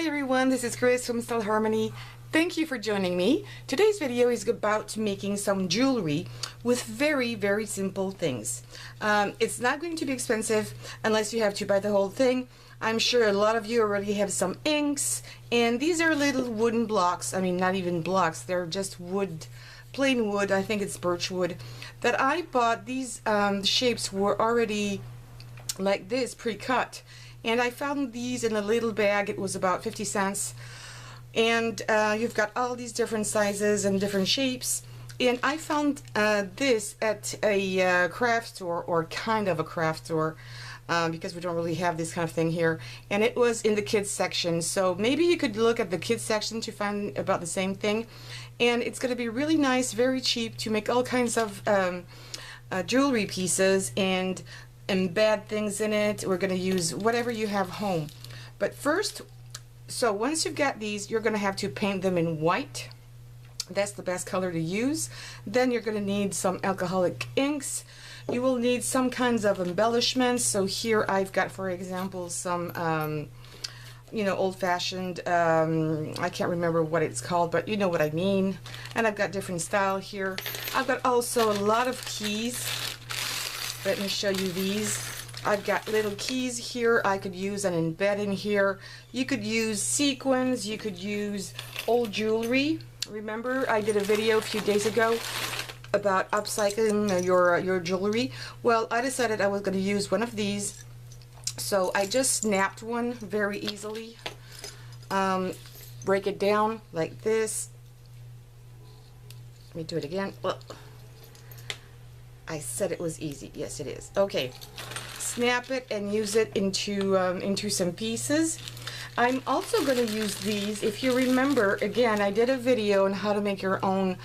everyone, this is Chris from Stylharmony. Thank you for joining me. Today's video is about making some jewelry with very simple things. It's not going to be expensive unless you have to buy the whole thing. I'm sure a lot of you already have some inks, and these are little wooden blocks. I mean, not even blocks, they're just wood, plain wood. I think it's birch wood that I bought. These shapes were already like this, pre-cut. And I found these in a little bag. It was about 50 cents. And you've got all these different sizes and different shapes. And I found this at a craft store, or kind of a craft store, because we don't really have this kind of thing here. And it was in the kids section. So maybe you could look at the kids section to find about the same thing. And it's going to be really nice, very cheap, to make all kinds of jewelry pieces and embed things in it. We're going to use whatever you have home. But first, so once you've got these, you're going to have to paint them in white. That's the best color to use. Then you're going to need some alcoholic inks. You will need some kinds of embellishments. So here I've got, for example, some you know, old-fashioned, I can't remember what it's called, but you know what I mean. And I've got different style here. I've got also a lot of keys. Let me show you these. I've got little keys here I could use and embed in here. You could use sequins, you could use old jewelry. Remember I did a video a few days ago about upcycling your jewelry? Well, I decided I was going to use one of these. So I just snapped one very easily. Break it down like this. Let me do it again. Well, I said it was easy. Yes, it is. Okay, snap it and use it into some pieces. I'm also going to use these. If you remember, again, I did a video on how to make your own,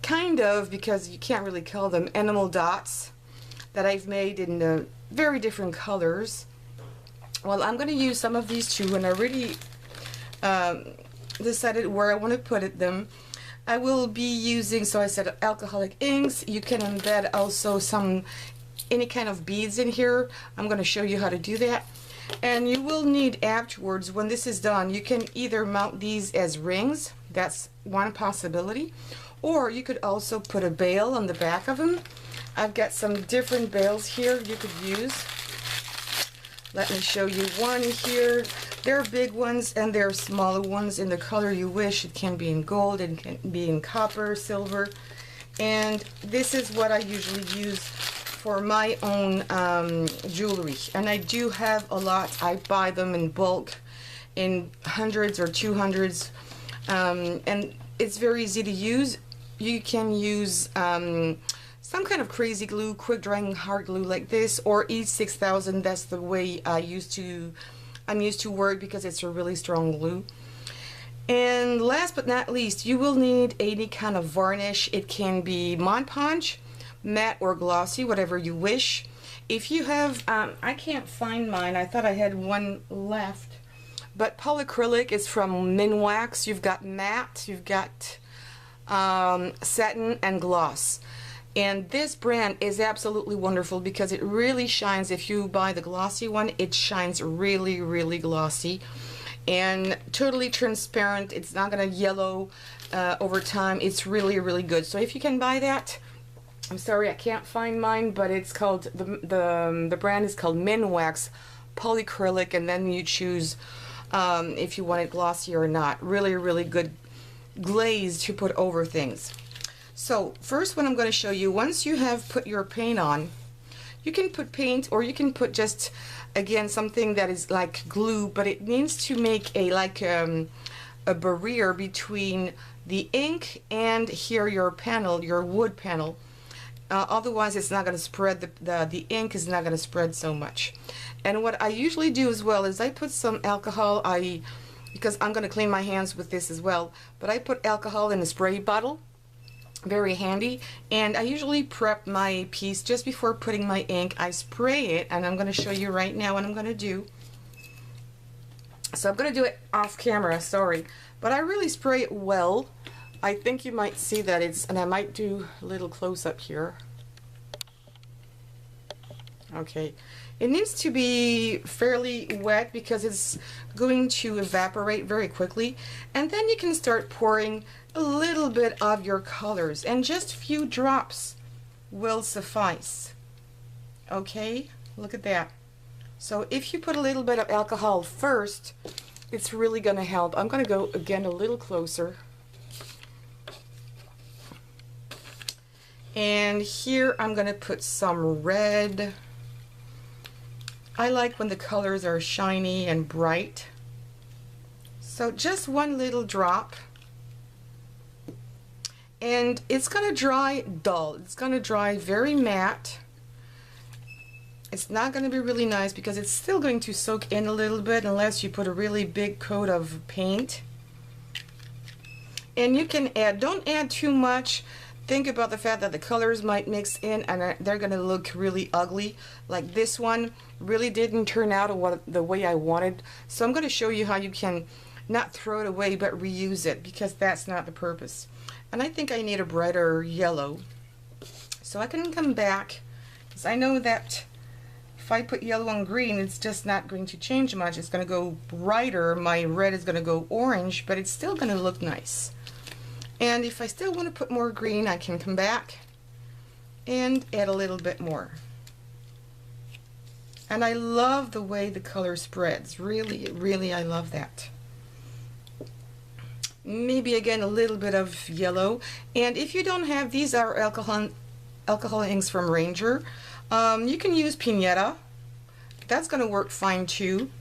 kind of, because you can't really call them, enamel dots that I've made in very different colors. Well, I'm going to use some of these too, and I really decided where I want to put them. I will be using, so I said, alcoholic inks. You can embed also any kind of beads in here. I'm going to show you how to do that. And you will need afterwards, when this is done, you can either mount these as rings. That's one possibility. Or you could also put a bail on the back of them. I've got some different bails here you could use. Let me show you one here. There are big ones and there are smaller ones in the color you wish. It can be in gold, it can be in copper, silver. And this is what I usually use for my own jewelry. And I do have a lot. I buy them in bulk in hundreds or 200s. And it's very easy to use. You can use some kind of crazy glue, quick drying hard glue like this, or E6000. That's the way I'm used to work, because it's a really strong glue. And last but not least, you will need any kind of varnish. It can be Mod Podge, matte or glossy, whatever you wish. If you have, I can't find mine. I thought I had one left, but polyacrylic is from Minwax. You've got matte, you've got satin and gloss. And this brand is absolutely wonderful because it really shines. If you buy the glossy one, it shines really glossy and totally transparent. It's not going to yellow over time. It's really good. So if you can buy that, I'm sorry I can't find mine, but it's called, the brand is called Minwax Polyacrylic, and then you choose if you want it glossy or not. Really good glaze to put over things. So first, what I'm going to show you, once you have put your paint on, you can put paint, or you can put just, again, something that is like glue, but it needs to make a barrier between the ink and here your panel, your wood panel. Otherwise it's not going to spread, the ink is not going to spread so much. And what I usually do as well is I put some alcohol, because I'm going to clean my hands with this as well, but I put alcohol in a spray bottle. Very handy. And I usually prep my piece just before putting my ink. I spray it, and I'm going to show you right now what I'm going to do. So I'm going to do it off camera, sorry, but I really spray it well. I think you might see that and I might do a little close up here. Okay, It needs to be fairly wet because it's going to evaporate very quickly. And then you can start pouring a little bit of your colors, and just a few drops will suffice. Okay, look at that. So if you put a little bit of alcohol first, it's really going to help. I'm going to go again a little closer. And here I'm going to put some red. I like when the colors are shiny and bright. So just one little drop. And it's going to dry dull. It's going to dry very matte. It's not going to be really nice because it's still going to soak in a little bit unless you put a really big coat of paint. And you can add, don't add too much. Think about the fact that the colors might mix in and they're going to look really ugly. Like this one really didn't turn out the way I wanted. So I'm going to show you how you can not throw it away but reuse it, because that's not the purpose. And I think I need a brighter yellow. So I can come back, because I know that if I put yellow on green, it's just not going to change much. It's going to go brighter. My red is going to go orange, but it's still going to look nice. And if I still want to put more green, I can come back and add a little bit more. And I love the way the color spreads. Really, really, I love that. Maybe again a little bit of yellow. And if you don't have, these are alcohol inks from Ranger. You can use Pinata. That's going to work fine too,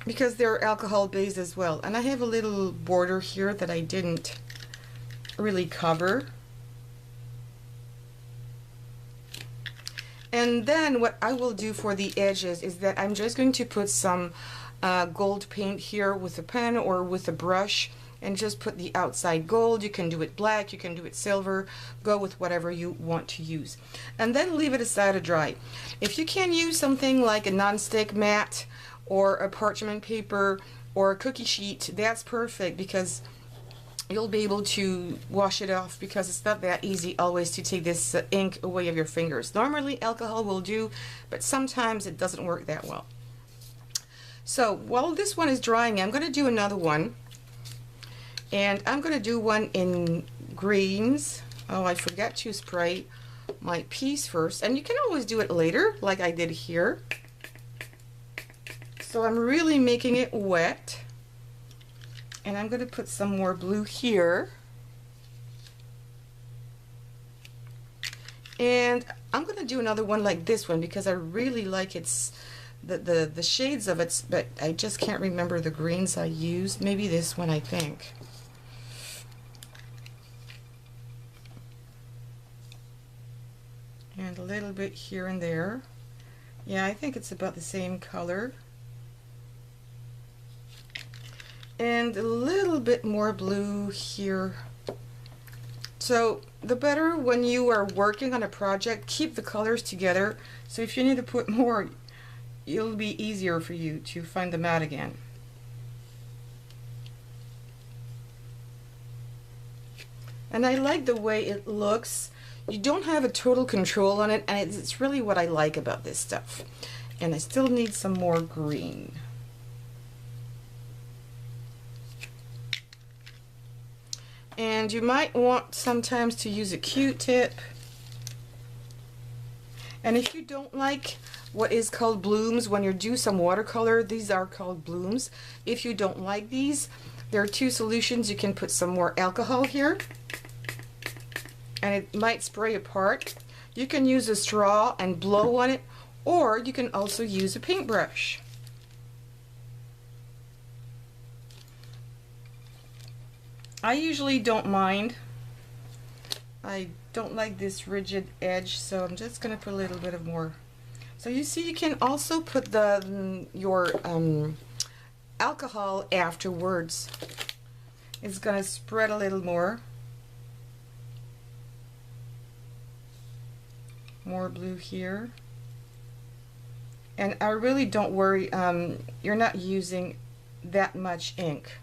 because they're alcohol based as well. And I have a little border here that I didn't really cover. And then what I will do for the edges is that I'm just going to put some gold paint here with a pen or with a brush, and just put the outside gold. You can do it black, you can do it silver, go with whatever you want to use. And then leave it aside to dry. If you can use something like a non-stick mat or a parchment paper or a cookie sheet, that's perfect, because you'll be able to wash it off, because it's not that easy always to take this ink away of your fingers. Normally alcohol will do, but sometimes it doesn't work that well. So while this one is drying, I'm going to do another one. And I'm going to do one in greens. Oh, I forgot to spray my piece first. And you can always do it later, like I did here. So I'm really making it wet. And I'm going to put some more blue here. And I'm going to do another one like this one, because I really like its the shades of it, but I just can't remember the greens I used. Maybe this one, I think. And a little bit here and there. Yeah, I think it's about the same color. And a little bit more blue here. So the better when you are working on a project, keep the colors together. So if you need to put more, it'll be easier for you to find them out again. And I like the way it looks. You don't have a total control on it, and it's really what I like about this stuff. And I still need some more green. And you might want sometimes to use a Q-tip. And if you don't like what is called blooms, when you do some watercolor, these are called blooms. If you don't like these, there are two solutions. You can put some more alcohol here, and it might spray apart. You can use a straw and blow on it, or you can also use a paintbrush. I usually don't mind. I don't like this rigid edge, so I'm just going to put a little bit of more. So you see, you can also put your alcohol afterwards. It's going to spread a little more. More blue here. And I really don't worry, you're not using that much ink.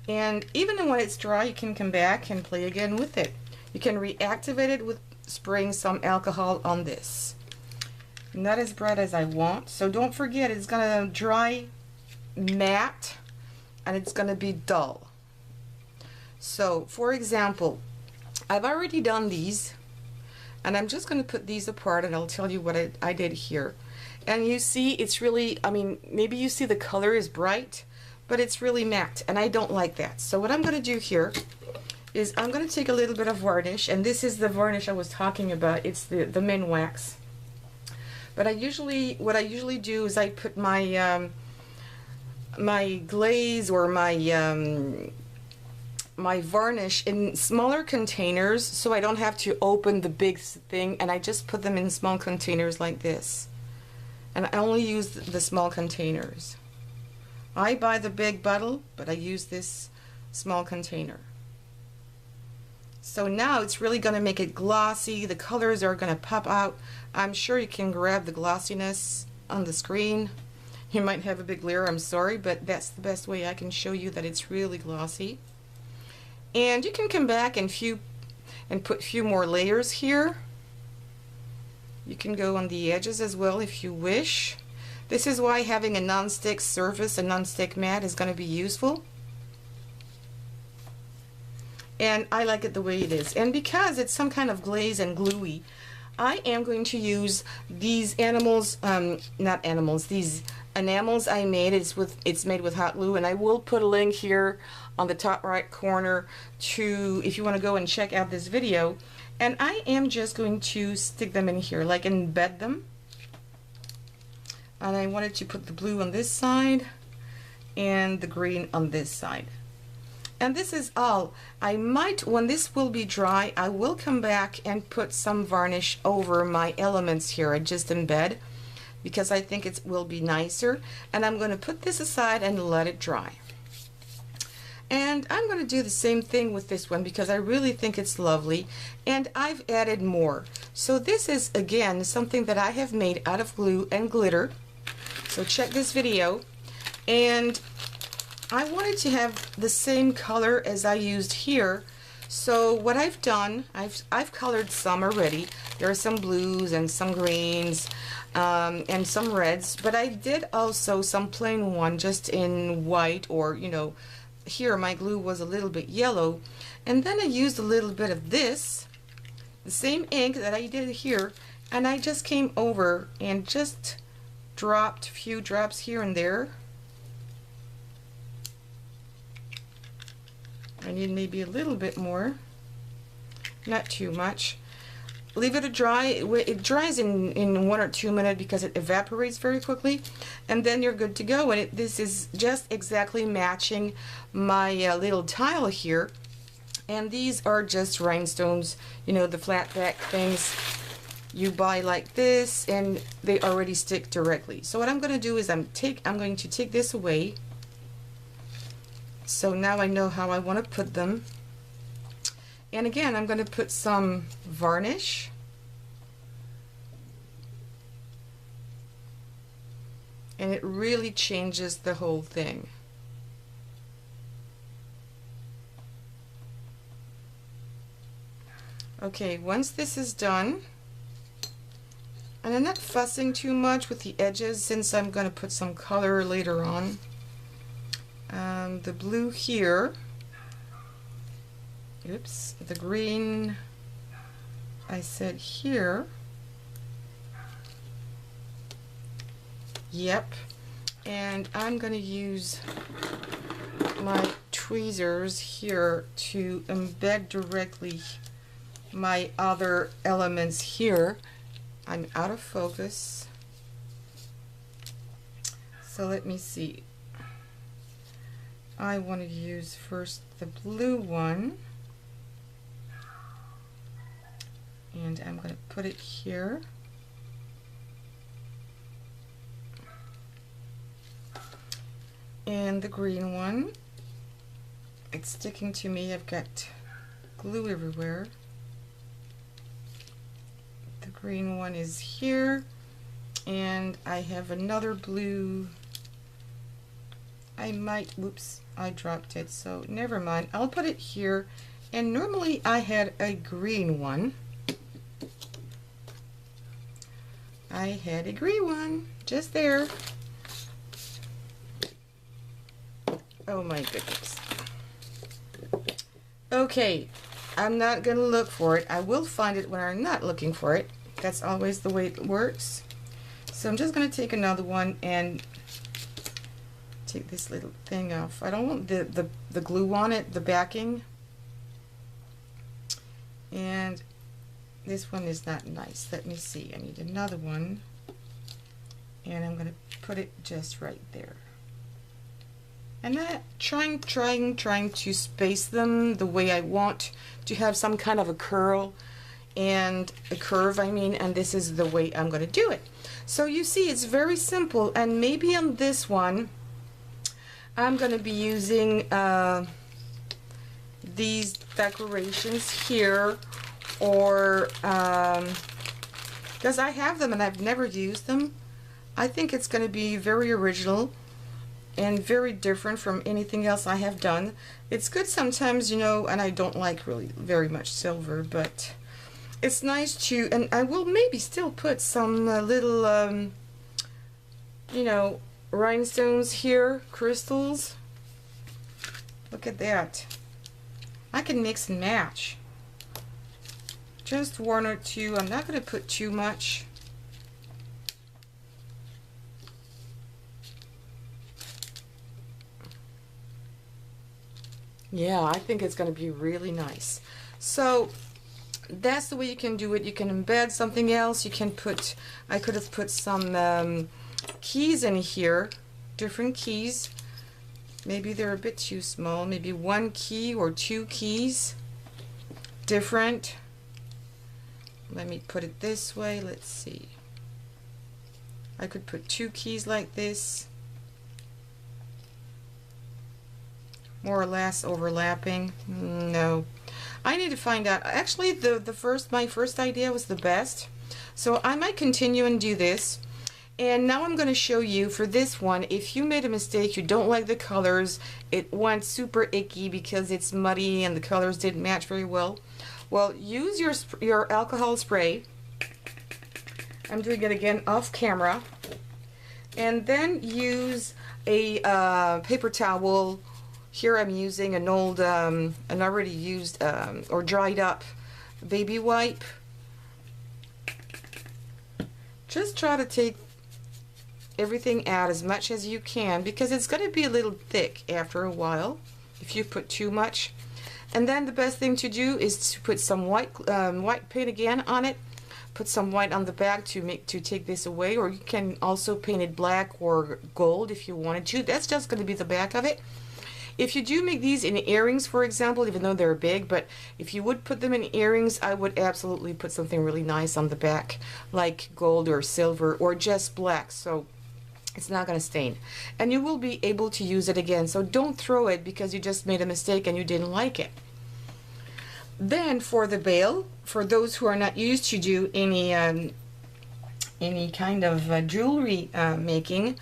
And even when it's dry, you can come back and play again with it. You can reactivate it with spraying some alcohol on this. not as bright as I want. So don't forget, it's gonna dry matte and it's gonna be dull. So for example, I've already done these and I'm just gonna put these apart and I'll tell you what I did here. And you see it's really, I mean, maybe you see the color is bright, but it's really matte and I don't like that. So what I'm gonna do here is I'm gonna take a little bit of varnish, and this is the varnish I was talking about. It's the min wax. But what I usually do is I put my my glaze or my my varnish in smaller containers, so I don't have to open the big thing, and I just put them in small containers like this. And I only use the small containers. I buy the big bottle, but I use this small container. So now it's really going to make it glossy. The colors are going to pop out. I'm sure you can grab the glossiness on the screen. You might have a big glare, I'm sorry, but that's the best way I can show you that it's really glossy. And you can come back and put a few more layers here. You can go on the edges as well if you wish. This is why having a non-stick surface, a non-stick mat, is going to be useful. And I like it the way it is. And because it's some kind of glaze and gluey, I am going to use these these enamels I made. It's made with hot glue, and I will put a link here on the top right corner to, if you want to go and check out this video. And I am just going to stick them in here, like embed them. And I wanted to put the blue on this side and the green on this side. And this is all. I might, when this will be dry, I will come back and put some varnish over my elements here. I just embed because I think it will be nicer. And I'm going to put this aside and let it dry. And I'm going to do the same thing with this one because I really think it's lovely. And I've added more. So this is, again, something that I have made out of glue and glitter. So check this video. And I wanted to have the same color as I used here. So what I've done, I've colored some already. There are some blues and some greens and some reds, but I did also some plain one just in white, or you know, here my glue was a little bit yellow, and then I used a little bit of this, the same ink that I did here, and I just came over and just dropped a few drops here and there. I need maybe a little bit more, not too much. Leave it to dry. It dries in 1 or 2 minutes because it evaporates very quickly, and then you're good to go. And this is just exactly matching my little tile here. And these are just rhinestones, you know, the flat back things you buy like this, and they already stick directly. So what I'm going to do is I'm going to take this away. So now I know how I want to put them. And again, I'm going to put some varnish. And it really changes the whole thing. Okay, once this is done, and I'm not fussing too much with the edges since I'm going to put some color later on. The blue here, oops, the green I said here, yep, and I'm going to use my tweezers here to embed directly my other elements here. I'm out of focus, so let me see. I want to use first the blue one, and I'm going to put it here. And the green one, it's sticking to me. I've got glue everywhere. The green one is here, and I have another blue. I might, whoops, I dropped it, so never mind. I'll put it here, and normally I had a green one. I had a gray one just there. Oh my goodness. Okay, I'm not gonna look for it. I will find it when I'm not looking for it. That's always the way it works. So I'm just gonna take another one and take this little thing off. I don't want the glue on it, the backing. And this one is not nice. Let me see. I need another one. And I'm gonna put it just right there. And not trying to space them the way I want to have some kind of a curl and a curve, I mean, and this is the way I'm going to do it. So you see, it's very simple, and maybe on this one I'm going to be using these decorations here, or because I have them and I've never used them. I think it's going to be very original and very different from anything else I have done. It's good sometimes, you know, and I don't like really very much silver, but it's nice to, and I will maybe still put some little, you know, rhinestones here, crystals. Look at that. I can mix and match. Just one or two. I'm not going to put too much. Yeah, I think it's going to be really nice. So that's the way you can do it. You can embed something else. You can put, I could have put some keys in here, different keys. Maybe they're a bit too small. Maybe one key or two keys, different. Let me put it this way. Let's see. I could put two keys like this. More or less overlapping. No, I need to find out. Actually, my first idea was the best, so I might continue and do this. And now I'm going to show you for this one. If you made a mistake, you don't like the colors, it went super icky because it's muddy and the colors didn't match very well. Well, use your alcohol spray. I'm doing it again off camera, and then use a paper towel. Here I'm using an old, an already used or dried up baby wipe. Just try to take everything out as much as you can, because it's going to be a little thick after a while if you put too much. And then the best thing to do is to put some white paint again on it. Put some white on the back to take this away, or you can also paint it black or gold if you wanted to. That's just going to be the back of it. If you do make these in earrings, for example, even though they're big, but if you would put them in earrings, I would absolutely put something really nice on the back, like gold or silver or just black, so it's not going to stain. And you will be able to use it again, so don't throw it because you just made a mistake and you didn't like it. Then for the bail, for those who are not used to do any kind of jewelry making,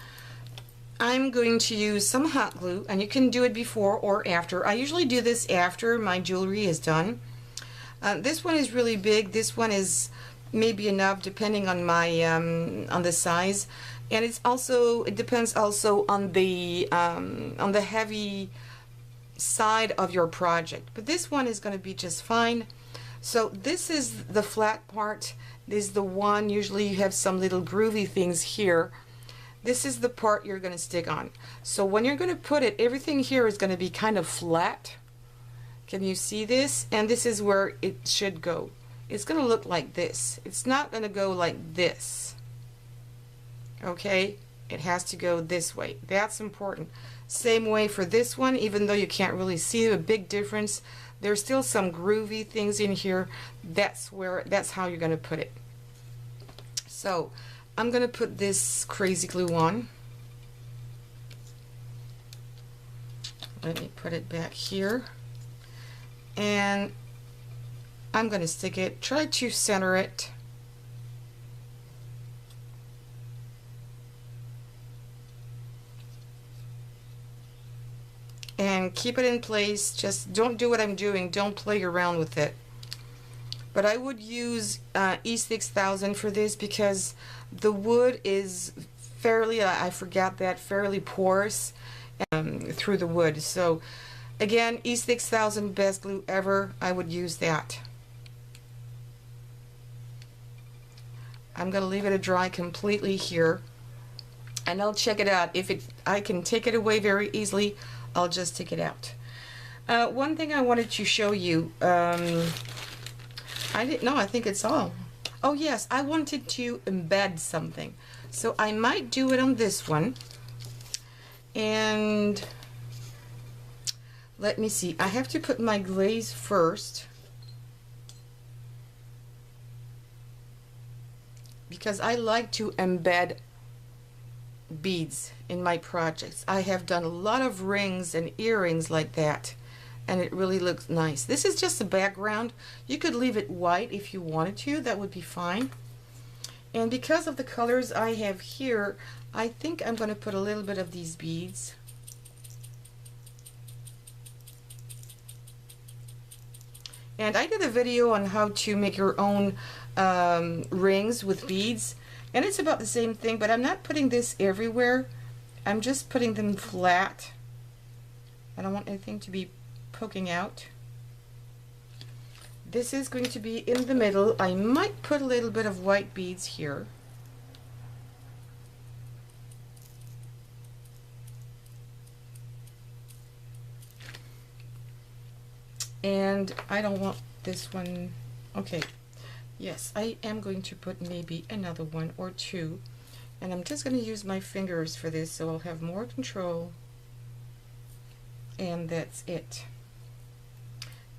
I'm going to use some hot glue, and you can do it before or after. I usually do this after my jewelry is done. This one is really big. This one is maybe enough depending on my on the size, and it depends also on the heavy side of your project. But this one is going to be just fine. So this is the flat part. This is the one. Usually you have some little groovy things here. This is the part you're going to stick on. So when you're going to put it, everything here is going to be kind of flat. Can you see this? And this is where it should go. It's going to look like this. It's not going to go like this. Okay? It has to go this way. That's important. Same way for this one, even though you can't really see a big difference. There's still some groovy things in here. That's how you're going to put it. So I'm going to put this crazy glue on. Let me put it back here. And I'm going to stick it. Try to center it. And keep it in place. Just don't do what I'm doing. Don't play around with it. but I would use E6000 for this because the wood is fairly, I forgot that, fairly porous through the wood. So again, E6000, best glue ever. I would use that. I'm going to leave it to dry completely here, and I'll check it out. If I can take it away very easily, I'll just take it out. One thing I wanted to show you, I didn't know, I think it's all. Oh yes, I wanted to embed something. So I might do it on this one. And let me see, I have to put my glaze first, because I like to embed beads in my projects. I have done a lot of rings and earrings like that, and it really looks nice. This is just a background. You could leave it white if you wanted to, that would be fine. And because of the colors I have here, I think I'm going to put a little bit of these beads. And I did a video on how to make your own rings with beads, and it's about the same thing, but I'm not putting this everywhere. I'm just putting them flat. I don't want anything to be poking out. This is going to be in the middle. I might put a little bit of white beads here. And I don't want this one. Okay, yes, I am going to put maybe another one or two, and I'm just going to use my fingers for this so I'll have more control, and that's it.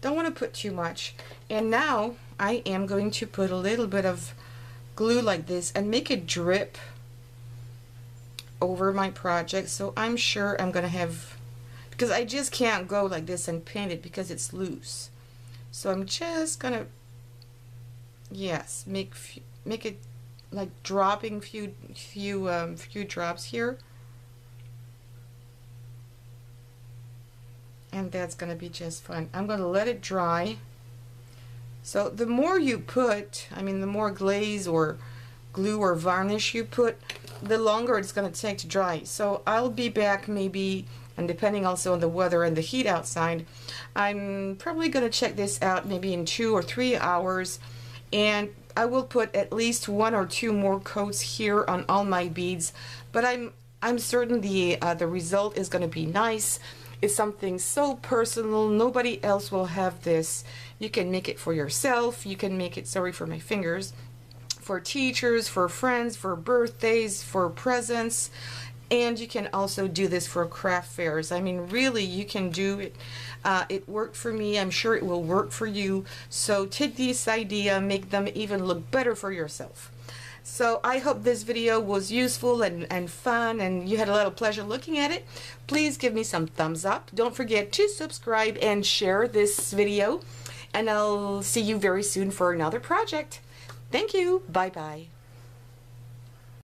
Don't want to put too much. And now I am going to put a little bit of glue like this and make it drip over my project, so I'm sure I'm going to have, because I just can't go like this and paint it because it's loose. So I'm just gonna, yes, make it like dropping few drops here, and that's gonna be just fun. I'm gonna let it dry. So the more you put, I mean, the more glaze or glue or varnish you put, the longer it's gonna take to dry. So I'll be back maybe, and depending also on the weather and the heat outside, I'm probably going to check this out maybe in 2 or 3 hours, and I will put at least 1 or 2 more coats here on all my beads, but I'm certain the result is going to be nice. It's something so personal, nobody else will have this. You can make it for yourself, you can make it, sorry for my fingers, for teachers, for friends, for birthdays, for presents. And you can also do this for craft fairs. I mean, really, you can do it. It worked for me. I'm sure it will work for you. So take this idea, make them even look better for yourself. So I hope this video was useful and fun, and you had a lot of pleasure looking at it. Please give me some thumbs up. Don't forget to subscribe and share this video. And I'll see you very soon for another project. Thank you. Bye-bye.